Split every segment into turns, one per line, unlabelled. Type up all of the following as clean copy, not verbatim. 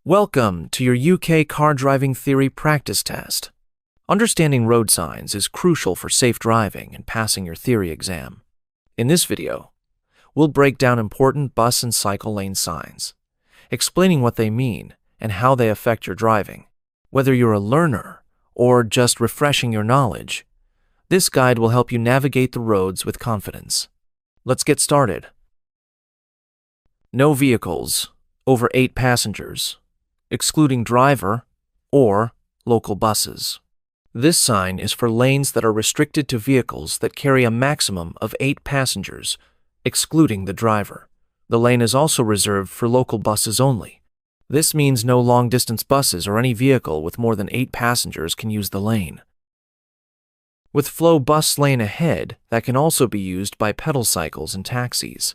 Welcome to your UK car driving theory practice test. Understanding road signs is crucial for safe driving and passing your theory exam. In this video, we'll break down important bus and cycle lane signs, explaining what they mean and how they affect your driving. Whether you're a learner or just refreshing your knowledge, this guide will help you navigate the roads with confidence. Let's get started. No vehicles over 8 passengers, excluding driver or local buses. This sign is for lanes that are restricted to vehicles that carry a maximum of 8 passengers, excluding the driver. The lane is also reserved for local buses only. This means no long-distance buses or any vehicle with more than 8 passengers can use the lane. With flow bus lane ahead, that can also be used by pedal cycles and taxis.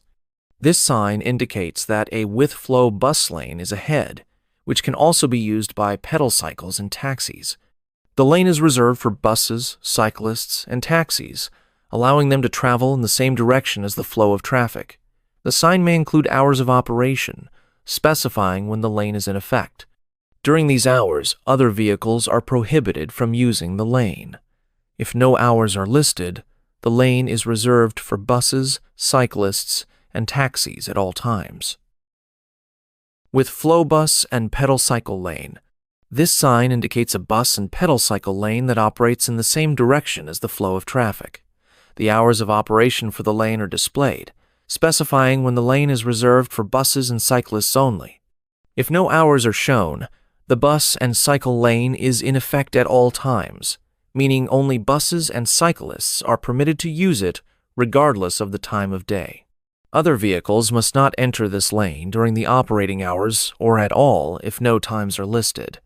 This sign indicates that a with flow bus lane is ahead, which can also be used by pedal cycles and taxis. The lane is reserved for buses, cyclists, and taxis, allowing them to travel in the same direction as the flow of traffic. The sign may include hours of operation, specifying when the lane is in effect. During these hours, other vehicles are prohibited from using the lane. If no hours are listed, the lane is reserved for buses, cyclists, and taxis at all times. With flow bus and pedal cycle lane, this sign indicates a bus and pedal cycle lane that operates in the same direction as the flow of traffic. The hours of operation for the lane are displayed, specifying when the lane is reserved for buses and cyclists only. If no hours are shown, the bus and cycle lane is in effect at all times, meaning only buses and cyclists are permitted to use it regardless of the time of day. Other vehicles must not enter this lane during the operating hours or at all if no times are listed.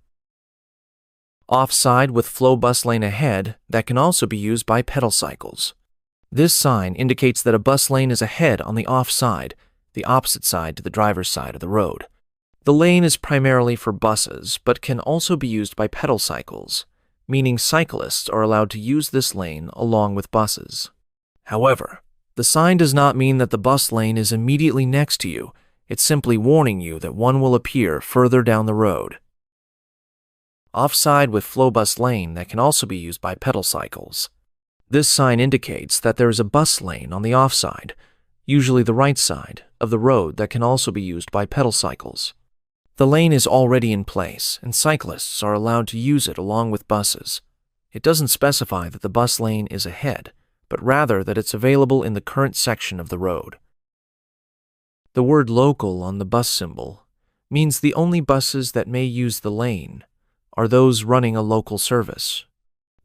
Offside with flow bus lane ahead, that can also be used by pedal cycles. This sign indicates that a bus lane is ahead on the offside, the opposite side to the driver's side of the road. The lane is primarily for buses, but can also be used by pedal cycles, meaning cyclists are allowed to use this lane along with buses. However, the sign does not mean that the bus lane is immediately next to you. It's simply warning you that one will appear further down the road. Offside with flow bus lane, that can also be used by pedal cycles. This sign indicates that there is a bus lane on the offside, usually the right side, of the road that can also be used by pedal cycles. The lane is already in place, and cyclists are allowed to use it along with buses. It doesn't specify that the bus lane is ahead, but rather that it's available in the current section of the road. The word local on the bus symbol means the only buses that may use the lane are those running a local service.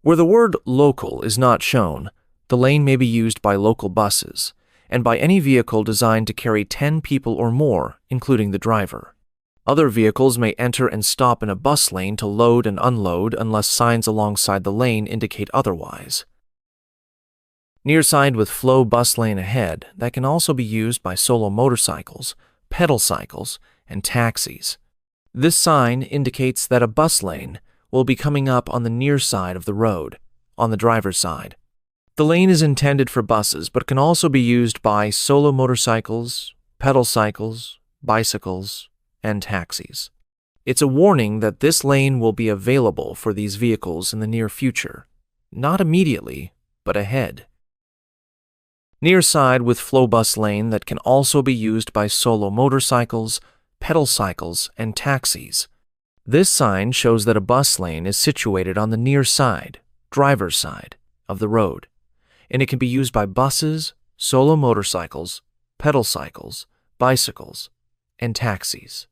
Where the word local is not shown, the lane may be used by local buses and by any vehicle designed to carry 10 people or more, including the driver. Other vehicles may enter and stop in a bus lane to load and unload unless signs alongside the lane indicate otherwise. Near side with flow bus lane ahead, that can also be used by solo motorcycles, pedal cycles, and taxis. This sign indicates that a bus lane will be coming up on the near side of the road, on the driver's side. The lane is intended for buses, but can also be used by solo motorcycles, pedal cycles, bicycles, and taxis. It's a warning that this lane will be available for these vehicles in the near future, not immediately, but ahead. Near side with flow bus lane, that can also be used by solo motorcycles, pedal cycles, and taxis. This sign shows that a bus lane is situated on the near side, driver's side, of the road, and it can be used by buses, solo motorcycles, pedal cycles, bicycles, and taxis.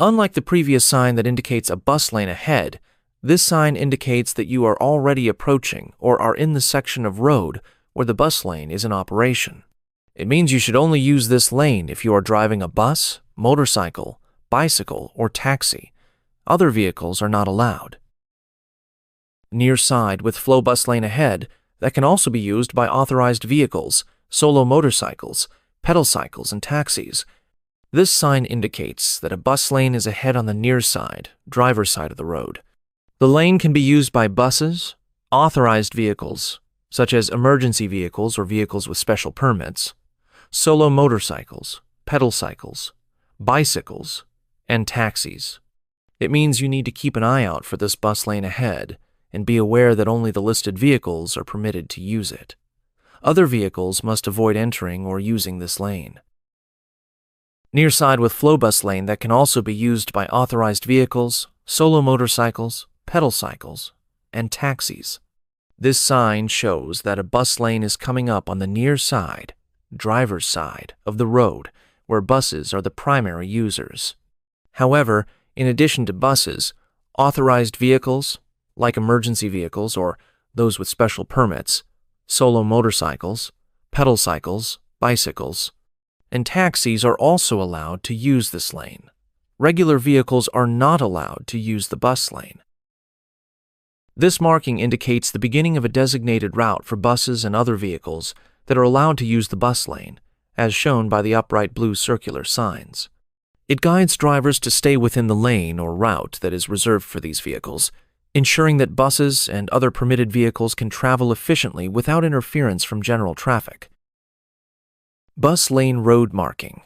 Unlike the previous sign that indicates a bus lane ahead, this sign indicates that you are already approaching or are in the section of road where the bus lane is in operation. It means you should only use this lane if you are driving a bus, motorcycle, bicycle, or taxi. Other vehicles are not allowed. Near side with flow bus lane ahead, that can also be used by authorized vehicles, solo motorcycles, pedal cycles, and taxis. This sign indicates that a bus lane is ahead on the near side, driver's side of the road. The lane can be used by buses, authorized vehicles, such as emergency vehicles or vehicles with special permits, solo motorcycles, pedal cycles, bicycles, and taxis. It means you need to keep an eye out for this bus lane ahead and be aware that only the listed vehicles are permitted to use it. Other vehicles must avoid entering or using this lane. Near side with flow bus lane that can also be used by authorized vehicles, solo motorcycles, pedal cycles, and taxis. This sign shows that a bus lane is coming up on the near side, driver's side, of the road where buses are the primary users. However, in addition to buses, authorized vehicles, like emergency vehicles or those with special permits, solo motorcycles, pedal cycles, bicycles, and taxis are also allowed to use this lane. Regular vehicles are not allowed to use the bus lane. This marking indicates the beginning of a designated route for buses and other vehicles that are allowed to use the bus lane, as shown by the upright blue circular signs. It guides drivers to stay within the lane or route that is reserved for these vehicles, ensuring that buses and other permitted vehicles can travel efficiently without interference from general traffic. Bus lane road marking.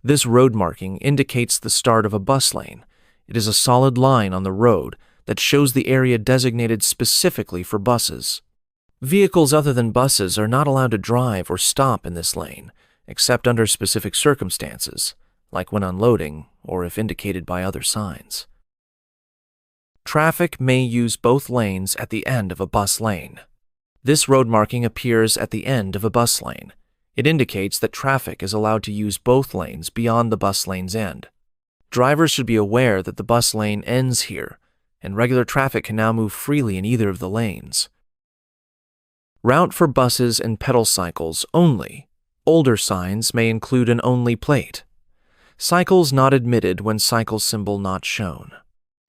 This road marking indicates the start of a bus lane. It is a solid line on the road that shows the area designated specifically for buses. Vehicles other than buses are not allowed to drive or stop in this lane, except under specific circumstances, like when unloading or if indicated by other signs. Traffic may use both lanes at the end of a bus lane. This road marking appears at the end of a bus lane. It indicates that traffic is allowed to use both lanes beyond the bus lane's end. Drivers should be aware that the bus lane ends here, and regular traffic can now move freely in either of the lanes. Route for buses and pedal cycles only. Older signs may include an only plate. Cycles not admitted when cycle symbol not shown.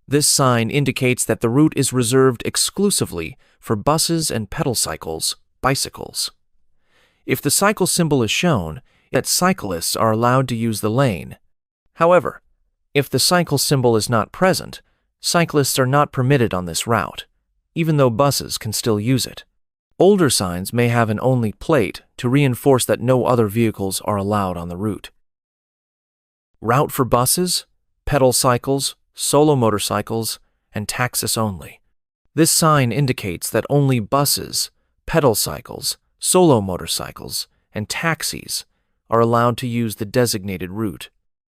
This sign indicates that the route is reserved exclusively for buses and pedal cycles, bicycles. If the cycle symbol is shown, that cyclists are allowed to use the lane. However, if the cycle symbol is not present, cyclists are not permitted on this route, even though buses can still use it. Older signs may have an only plate to reinforce that no other vehicles are allowed on the route. Route for buses, pedal cycles, solo motorcycles, and taxis only. This sign indicates that only buses, pedal cycles, solo motorcycles, and taxis are allowed to use the designated route.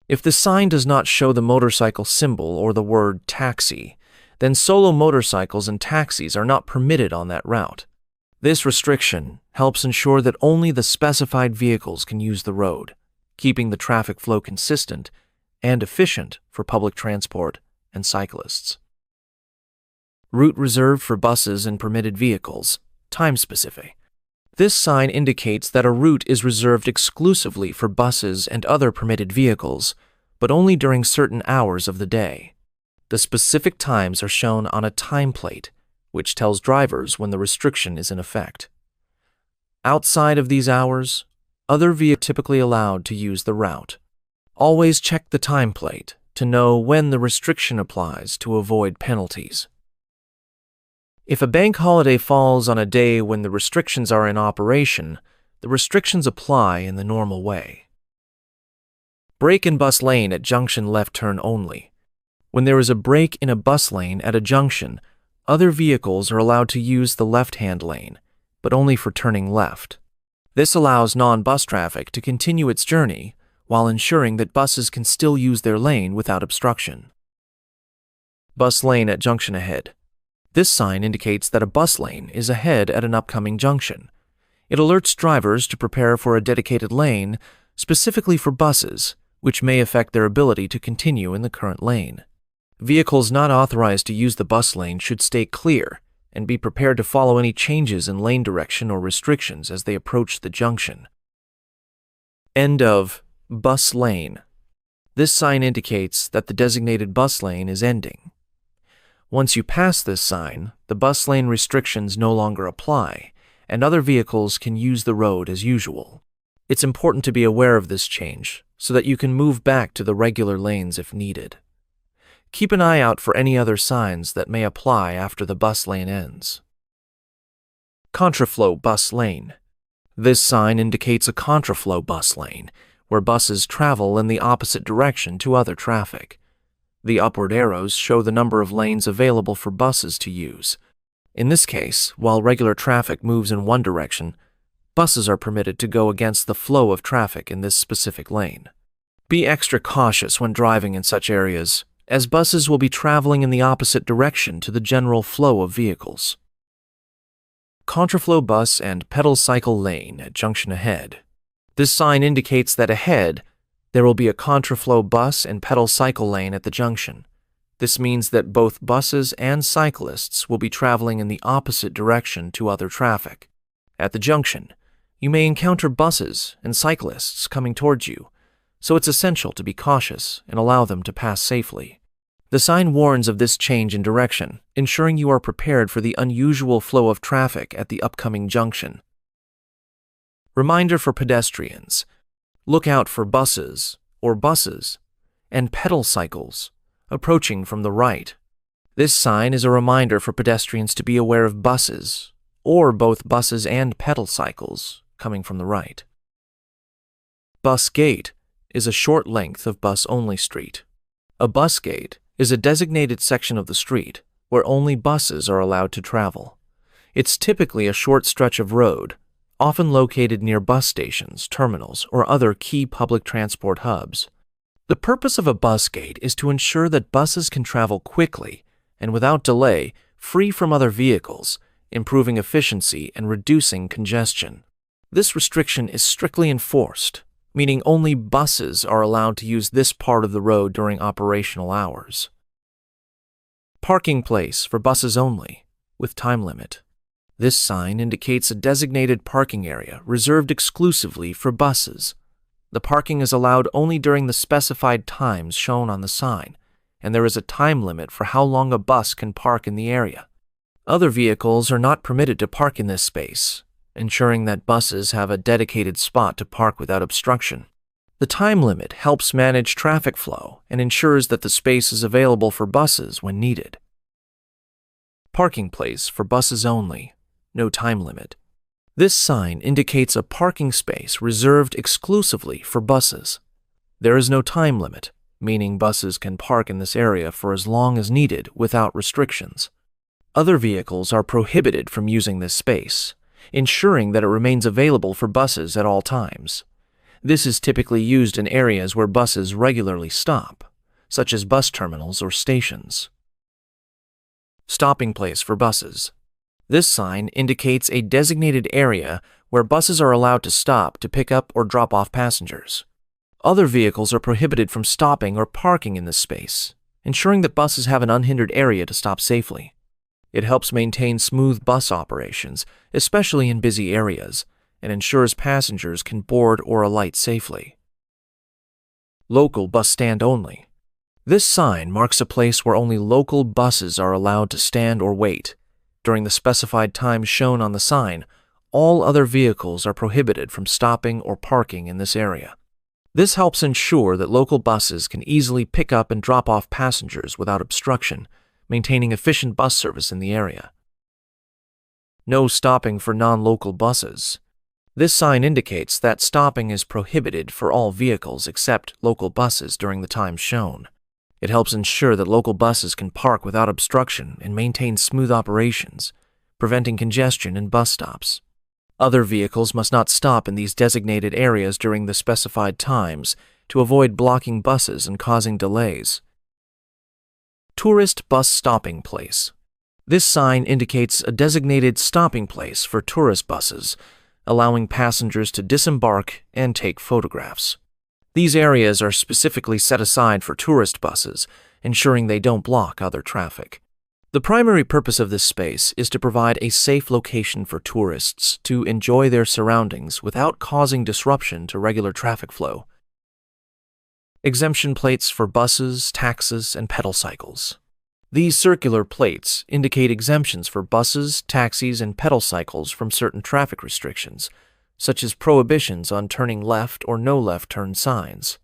If the sign does not show the motorcycle symbol or the word taxi, then solo motorcycles and taxis are not permitted on that route. This restriction helps ensure that only the specified vehicles can use the road, keeping the traffic flow consistent and efficient for public transport and cyclists. Route reserved for buses and permitted vehicles, time specific. This sign indicates that a route is reserved exclusively for buses and other permitted vehicles, but only during certain hours of the day. The specific times are shown on a time plate, which tells drivers when the restriction is in effect. Outside of these hours, other vehicles are typically allowed to use the route. Always check the time plate to know when the restriction applies to avoid penalties. If a bank holiday falls on a day when the restrictions are in operation, the restrictions apply in the normal way. Brake in bus lane at junction left turn only. When there is a brake in a bus lane at a junction, other vehicles are allowed to use the left-hand lane, but only for turning left. This allows non-bus traffic to continue its journey while ensuring that buses can still use their lane without obstruction. Bus lane at junction ahead. This sign indicates that a bus lane is ahead at an upcoming junction. It alerts drivers to prepare for a dedicated lane specifically for buses, which may affect their ability to continue in the current lane. Vehicles not authorized to use the bus lane should stay clear and be prepared to follow any changes in lane direction or restrictions as they approach the junction. End of bus lane. This sign indicates that the designated bus lane is ending. Once you pass this sign, the bus lane restrictions no longer apply, and other vehicles can use the road as usual. It's important to be aware of this change so that you can move back to the regular lanes if needed. Keep an eye out for any other signs that may apply after the bus lane ends. Contraflow bus lane. This sign indicates a contraflow bus lane, where buses travel in the opposite direction to other traffic. The upward arrows show the number of lanes available for buses to use. In this case, while regular traffic moves in one direction, buses are permitted to go against the flow of traffic in this specific lane. Be extra cautious when driving in such areas, as buses will be traveling in the opposite direction to the general flow of vehicles. Contraflow bus and pedal cycle lane at junction ahead. This sign indicates that ahead, there will be a contraflow bus and pedal cycle lane at the junction. This means that both buses and cyclists will be traveling in the opposite direction to other traffic. At the junction, you may encounter buses and cyclists coming towards you, so it's essential to be cautious and allow them to pass safely. The sign warns of this change in direction, ensuring you are prepared for the unusual flow of traffic at the upcoming junction. Reminder for pedestrians: look out for buses and pedal cycles approaching from the right. This sign is a reminder for pedestrians to be aware of buses, or both buses and pedal cycles, coming from the right. Bus gate is a short length of bus-only street. A bus gate is a designated section of the street where only buses are allowed to travel. It's typically a short stretch of road, often located near bus stations, terminals, or other key public transport hubs. The purpose of a bus gate is to ensure that buses can travel quickly and without delay, free from other vehicles, improving efficiency and reducing congestion. This restriction is strictly enforced, meaning only buses are allowed to use this part of the road during operational hours. Parking place for buses only, with time limit. This sign indicates a designated parking area reserved exclusively for buses. The parking is allowed only during the specified times shown on the sign, and there is a time limit for how long a bus can park in the area. Other vehicles are not permitted to park in this space, ensuring that buses have a dedicated spot to park without obstruction. The time limit helps manage traffic flow and ensures that the space is available for buses when needed. Parking place for buses only, no time limit. This sign indicates a parking space reserved exclusively for buses. There is no time limit, meaning buses can park in this area for as long as needed without restrictions. Other vehicles are prohibited from using this space, ensuring that it remains available for buses at all times. This is typically used in areas where buses regularly stop, such as bus terminals or stations. Stopping place for buses. This sign indicates a designated area where buses are allowed to stop to pick up or drop off passengers. Other vehicles are prohibited from stopping or parking in this space, ensuring that buses have an unhindered area to stop safely. It helps maintain smooth bus operations, especially in busy areas, and ensures passengers can board or alight safely. Local bus stand only. This sign marks a place where only local buses are allowed to stand or wait. During the specified times shown on the sign, all other vehicles are prohibited from stopping or parking in this area. This helps ensure that local buses can easily pick up and drop off passengers without obstruction, maintaining efficient bus service in the area. No stopping for non-local buses. This sign indicates that stopping is prohibited for all vehicles except local buses during the times shown. It helps ensure that local buses can park without obstruction and maintain smooth operations, preventing congestion in bus stops. Other vehicles must not stop in these designated areas during the specified times to avoid blocking buses and causing delays. Tourist bus stopping place. This sign indicates a designated stopping place for tourist buses, allowing passengers to disembark and take photographs. These areas are specifically set aside for tourist buses, ensuring they don't block other traffic. The primary purpose of this space is to provide a safe location for tourists to enjoy their surroundings without causing disruption to regular traffic flow. Exemption plates for buses, taxis, and pedal cycles. These circular plates indicate exemptions for buses, taxis, and pedal cycles from certain traffic restrictions, such as prohibitions on turning left or no left turn signs.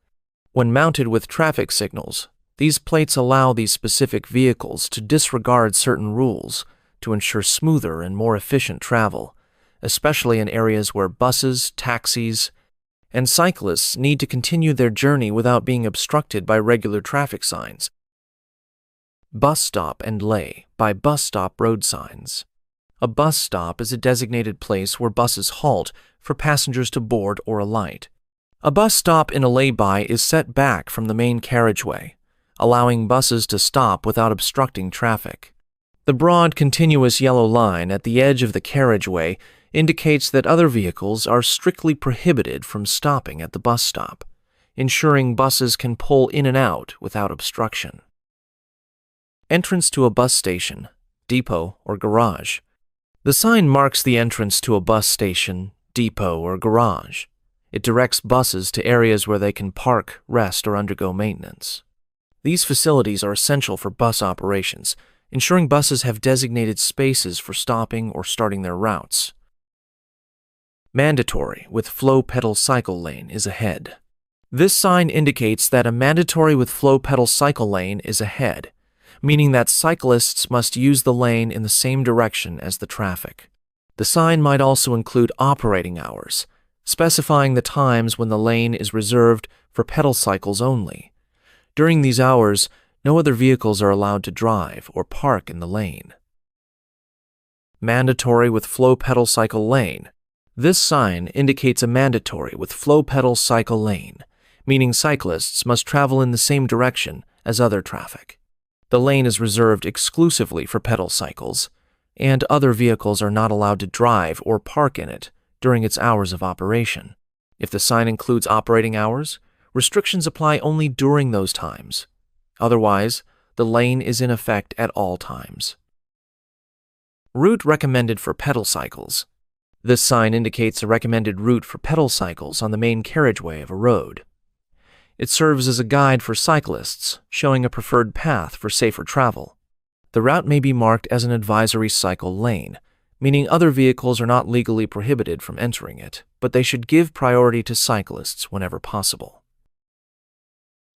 When mounted with traffic signals, these plates allow these specific vehicles to disregard certain rules to ensure smoother and more efficient travel, especially in areas where buses, taxis, and cyclists need to continue their journey without being obstructed by regular traffic signs. Bus stop and lay by bus stop road signs. A bus stop is a designated place where buses halt for passengers to board or alight. A bus stop in a lay-by is set back from the main carriageway, allowing buses to stop without obstructing traffic. The broad, continuous yellow line at the edge of the carriageway indicates that other vehicles are strictly prohibited from stopping at the bus stop, ensuring buses can pull in and out without obstruction. Entrance to a bus station, depot, or garage. The sign marks the entrance to a bus station, depot, or garage. It directs buses to areas where they can park, rest, or undergo maintenance. These facilities are essential for bus operations, ensuring buses have designated spaces for stopping or starting their routes. Mandatory with flow pedal cycle lane is ahead. This sign indicates that a mandatory with flow pedal cycle lane is ahead, meaning that cyclists must use the lane in the same direction as the traffic. The sign might also include operating hours, specifying the times when the lane is reserved for pedal cycles only. During these hours, no other vehicles are allowed to drive or park in the lane. Mandatory with flow pedal cycle lane. This sign indicates a mandatory with flow pedal cycle lane, meaning cyclists must travel in the same direction as other traffic. The lane is reserved exclusively for pedal cycles, and other vehicles are not allowed to drive or park in it during its hours of operation. If the sign includes operating hours, restrictions apply only during those times. Otherwise, the lane is in effect at all times. Route recommended for pedal cycles. This sign indicates a recommended route for pedal cycles on the main carriageway of a road. It serves as a guide for cyclists, showing a preferred path for safer travel. The route may be marked as an advisory cycle lane, meaning other vehicles are not legally prohibited from entering it, but they should give priority to cyclists whenever possible.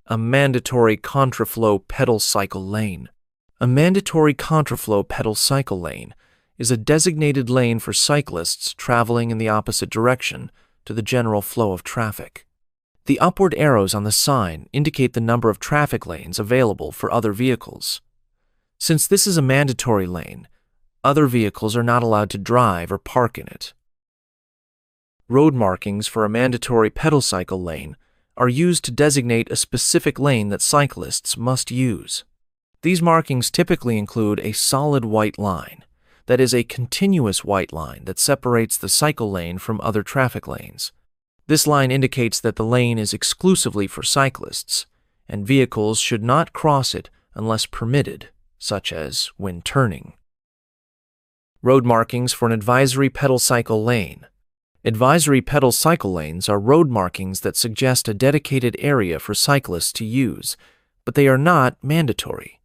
A mandatory contraflow pedal cycle lane. A mandatory contraflow pedal cycle lane is a designated lane for cyclists traveling in the opposite direction to the general flow of traffic. The upward arrows on the sign indicate the number of traffic lanes available for other vehicles. Since this is a mandatory lane, other vehicles are not allowed to drive or park in it. Road markings for a mandatory pedal cycle lane are used to designate a specific lane that cyclists must use. These markings typically include a solid white line, that is a continuous white line that separates the cycle lane from other traffic lanes. This line indicates that the lane is exclusively for cyclists, and vehicles should not cross it unless permitted, such as when turning. Road markings for an advisory pedal cycle lane. Advisory pedal cycle lanes are road markings that suggest a dedicated area for cyclists to use, but they are not mandatory.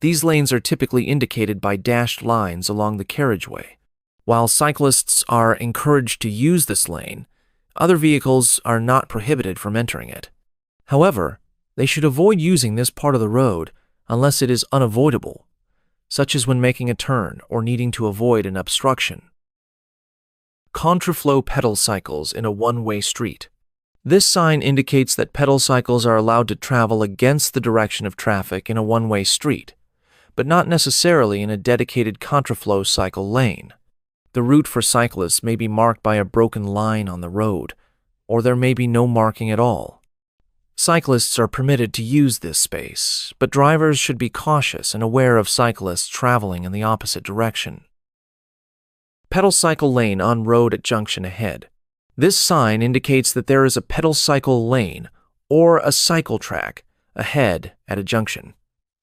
These lanes are typically indicated by dashed lines along the carriageway. While cyclists are encouraged to use this lane, other vehicles are not prohibited from entering it. However, they should avoid using this part of the road unless it is unavoidable, such as when making a turn or needing to avoid an obstruction. Contraflow pedal cycles in a one-way street. This sign indicates that pedal cycles are allowed to travel against the direction of traffic in a one-way street, but not necessarily in a dedicated contraflow cycle lane. The route for cyclists may be marked by a broken line on the road, or there may be no marking at all. Cyclists are permitted to use this space, but drivers should be cautious and aware of cyclists traveling in the opposite direction. Pedal cycle lane on road at junction ahead. This sign indicates that there is a pedal cycle lane or a cycle track ahead at a junction.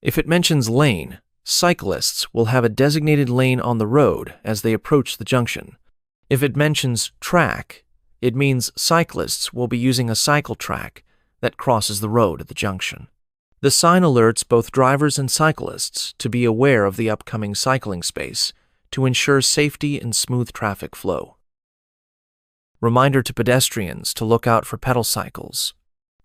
If it mentions lane, cyclists will have a designated lane on the road as they approach the junction. If it mentions track, it means cyclists will be using a cycle track that crosses the road at the junction. The sign alerts both drivers and cyclists to be aware of the upcoming cycling space to ensure safety and smooth traffic flow. Reminder to pedestrians to look out for pedal cycles.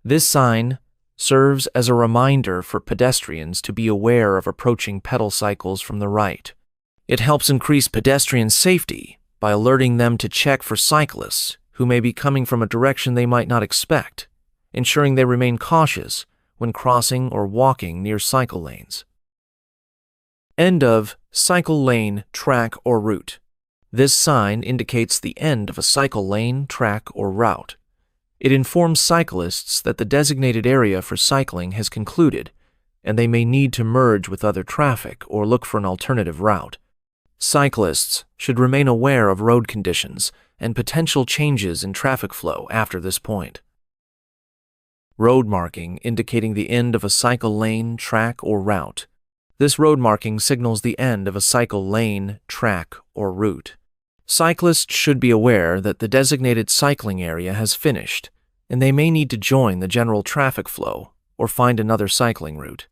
This sign serves as a reminder for pedestrians to be aware of approaching pedal cycles from the right. It helps increase pedestrian safety by alerting them to check for cyclists who may be coming from a direction they might not expect, ensuring they remain cautious when crossing or walking near cycle lanes. End of cycle lane, track, or route. This sign indicates the end of a cycle lane, track, or route. It informs cyclists that the designated area for cycling has concluded, and they may need to merge with other traffic or look for an alternative route. Cyclists should remain aware of road conditions and potential changes in traffic flow after this point. Road marking indicating the end of a cycle lane, track, or route. This road marking signals the end of a cycle lane, track, or route. Cyclists should be aware that the designated cycling area has finished, and they may need to join the general traffic flow or find another cycling route.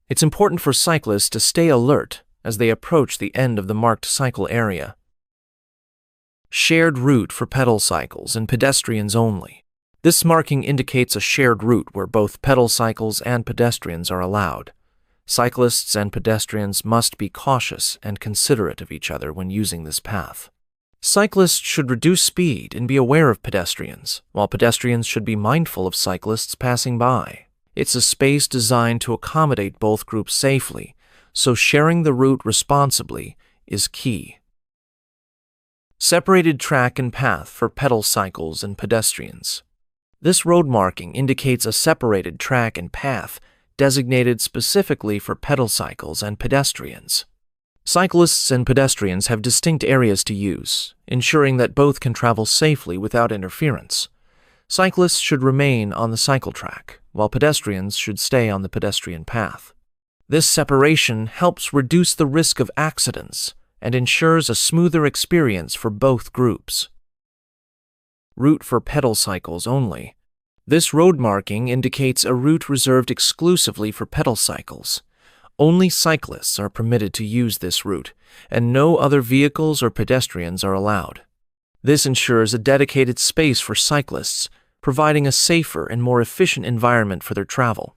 It's important for cyclists to stay alert as they approach the end of the marked cycle area. Shared route for pedal cycles and pedestrians only. This marking indicates a shared route where both pedal cycles and pedestrians are allowed. Cyclists and pedestrians must be cautious and considerate of each other when using this path. Cyclists should reduce speed and be aware of pedestrians, while pedestrians should be mindful of cyclists passing by. It's a space designed to accommodate both groups safely, so sharing the route responsibly is key. Separated track and path for pedal cycles and pedestrians. This road marking indicates a separated track and path designated specifically for pedal cycles and pedestrians. Cyclists and pedestrians have distinct areas to use, ensuring that both can travel safely without interference. Cyclists should remain on the cycle track, while pedestrians should stay on the pedestrian path. This separation helps reduce the risk of accidents and ensures a smoother experience for both groups. Route for pedal cycles only. This road marking indicates a route reserved exclusively for pedal cycles. Only cyclists are permitted to use this route, and no other vehicles or pedestrians are allowed. This ensures a dedicated space for cyclists, providing a safer and more efficient environment for their travel.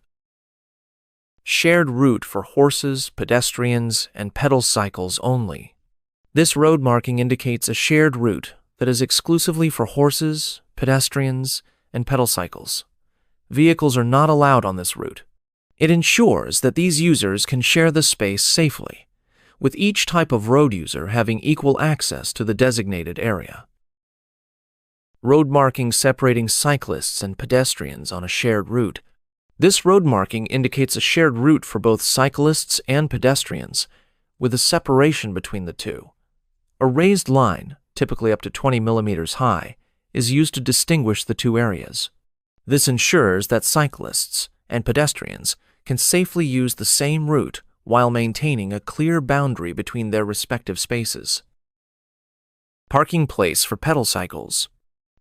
Shared route for horses, pedestrians, and pedal cycles only. This road marking indicates a shared route that is exclusively for horses, pedestrians, and pedal cycles. Vehicles are not allowed on this route. It ensures that these users can share the space safely, with each type of road user having equal access to the designated area. Road marking separating cyclists and pedestrians on a shared route. This road marking indicates a shared route for both cyclists and pedestrians, with a separation between the two. A raised line, typically up to 20 millimeters high, is used to distinguish the two areas. This ensures that cyclists and pedestrians can safely use the same route while maintaining a clear boundary between their respective spaces. Parking place for pedal cycles.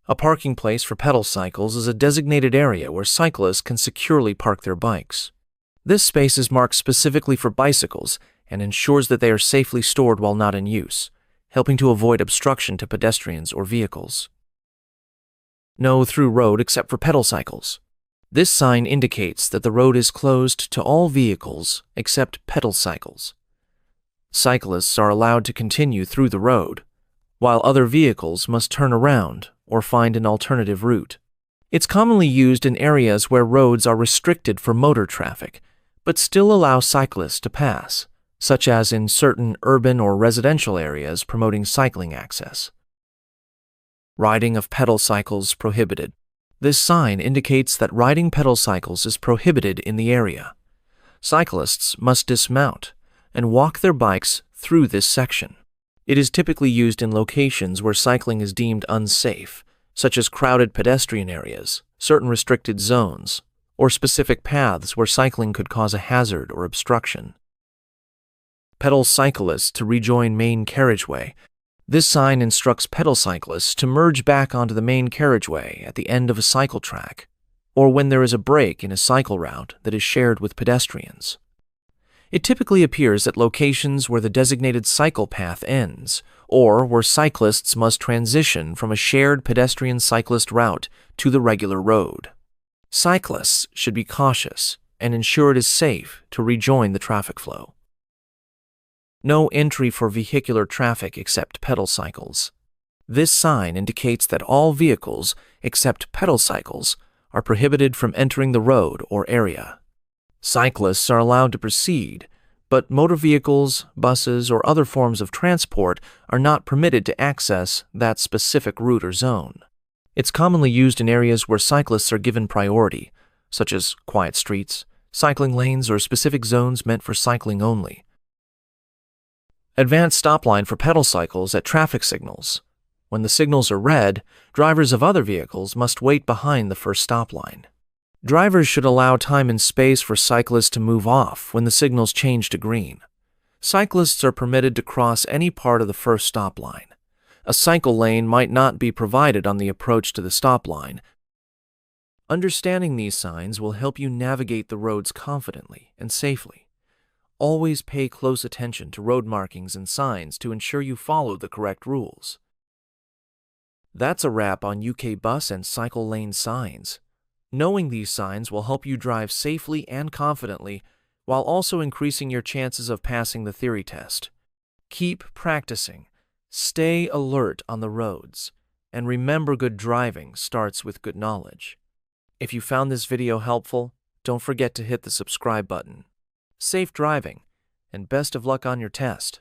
A parking place for pedal cycles is a designated area where cyclists can securely park their bikes. This space is marked specifically for bicycles and ensures that they are safely stored while not in use, helping to avoid obstruction to pedestrians or vehicles. No through road except for pedal cycles. This sign indicates that the road is closed to all vehicles except pedal cycles. Cyclists are allowed to continue through the road, while other vehicles must turn around or find an alternative route. It's commonly used in areas where roads are restricted for motor traffic, but still allow cyclists to pass, such as in certain urban or residential areas promoting cycling access. Riding of pedal cycles prohibited. This sign indicates that riding pedal cycles is prohibited in the area. Cyclists must dismount and walk their bikes through this section. It is typically used in locations where cycling is deemed unsafe, such as crowded pedestrian areas, certain restricted zones, or specific paths where cycling could cause a hazard or obstruction. Pedal cyclists to rejoin main carriageway. This sign instructs pedal cyclists to merge back onto the main carriageway at the end of a cycle track, or when there is a break in a cycle route that is shared with pedestrians. It typically appears at locations where the designated cycle path ends, or where cyclists must transition from a shared pedestrian-cyclist route to the regular road. Cyclists should be cautious and ensure it is safe to rejoin the traffic flow. No entry for vehicular traffic except pedal cycles. This sign indicates that all vehicles except pedal cycles are prohibited from entering the road or area. Cyclists are allowed to proceed, but motor vehicles, buses, or other forms of transport are not permitted to access that specific route or zone. It's commonly used in areas where cyclists are given priority, such as quiet streets, cycling lanes, or specific zones meant for cycling only. Advanced stop line for pedal cycles at traffic signals. When the signals are red, drivers of other vehicles must wait behind the first stop line. Drivers should allow time and space for cyclists to move off when the signals change to green. Cyclists are permitted to cross any part of the first stop line. A cycle lane might not be provided on the approach to the stop line. Understanding these signs will help you navigate the roads confidently and safely. Always pay close attention to road markings and signs to ensure you follow the correct rules. That's a wrap on UK bus and cycle lane signs. Knowing these signs will help you drive safely and confidently while also increasing your chances of passing the theory test. Keep practicing. Stay alert on the roads, and remember, good driving starts with good knowledge. If you found this video helpful, don't forget to hit the subscribe button. Safe driving, and best of luck on your test.